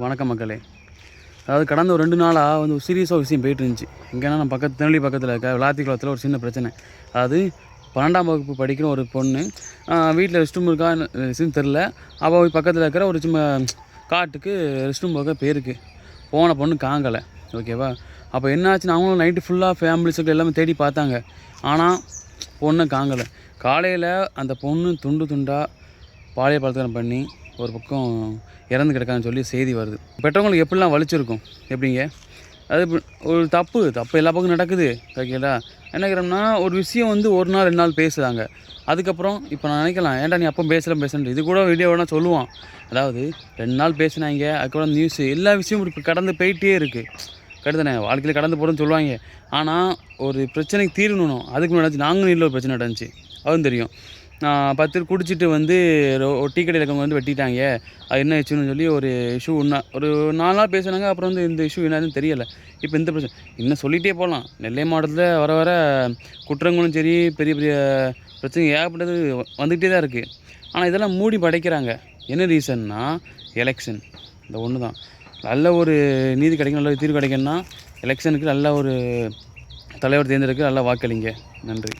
வணக்கம் மக்களே. அதாவது கடந்த ஒரு 2 நாளாக வந்து ஒரு சீரியஸாக விஷயம் போயிட்டு இருந்துச்சு. எங்கன்னா நம்ம திருநெல்வேலி பக்கத்தில் இருக்க விளாத்திக்குளத்தில் ஒரு சின்ன பிரச்சனை. அதாவது 12ஆம் வகுப்பு படிக்கிற ஒரு பொண்ணு வீட்டில் ரெஸ்ட் ரூம் இருக்கா ரெஸ்ட்ரூம் தெரில. அவள் பக்கத்தில் இருக்கிற ஒரு சும்மா காட்டுக்கு ரெஸ்ட் ரூம் போக பேருக்கு போன பொண்ணு காங்கலை. ஓகேவா? அப்போ என்னாச்சுன்னா அவங்களும் நைட்டு ஃபுல்லாக ஃபேமிலிஸுக்கு எல்லாமே தேடி பார்த்தாங்க. ஆனால் பொண்ணை காங்கலை. காலையில் அந்த பொண்ணு துண்டு துண்டாக பாலியல் பலாத்காரம் பண்ணி ஒரு பக்கம் இறந்து கிடக்கான்னு சொல்லி செய்தி வருது. பெற்றவங்களுக்கு எப்படிலாம் வலிச்சிருக்கும் எப்படிங்க? அது ஒரு தப்பு எல்லா பக்கம் நடக்குது. ஓகேடா? என்னக்கிறோம்னா ஒரு விஷயம் வந்து ஒரு நாள் 2 நாள் பேசுகிறாங்க. அதுக்கப்புறம் இப்போ நான் நினைக்கலாம், ஏன்டா நீ அப்போ பேசுகிறேன் இது கூட வீடியோனா சொல்லுவான். அதாவது 2 நாள் பேசினாங்க, அதுக்கப்புறம் நியூஸு எல்லா விஷயமும் இப்போ கடந்து போயிட்டே இருக்குது. கடுதானே வாழ்க்கையில் கடந்து போகிறோன்னு சொல்லுவாங்க. ஆனால் ஒரு பிரச்சனைக்கு தீர்வுணும். அதுக்கு முன்னாடி நாங்களும் ஒரு பிரச்சனை நடந்துச்சு, அதுவும் தெரியும். 10 பேர் குடிச்சிட்டு வந்து டீ கடையில் இருக்கவங்க வந்து வெட்டிட்டாங்க. அது என்ன இஷ்யூன்னு சொல்லி ஒரு இஷ்யூ ஒரு 4 நாள் பேசுனாங்க. அப்புறம் வந்து இந்த இஷ்யூ என்னதுன்னு தெரியலை. இப்போ இந்த பிரச்சனை இன்னும் சொல்லிகிட்டே போகலாம். நெல்லை மாவட்டத்தில் வர வர குற்றங்களும் சரி, பெரிய பெரிய பிரச்சனை ஏகப்பட்டது வந்துக்கிட்டே தான் இருக்குது. ஆனால் இதெல்லாம் மூடி படைக்கிறாங்க. என்ன ரீசன்னா எலெக்ஷன். இந்த ஒன்று தான். நல்ல ஒரு நீதி கிடைக்கும், நல்ல தீர்வு கிடைக்குன்னா எலெக்ஷனுக்கு நல்ல ஒரு தலைவர் தேர்ந்தெடுக்க நல்லா வாக்களிங்க. நன்றி.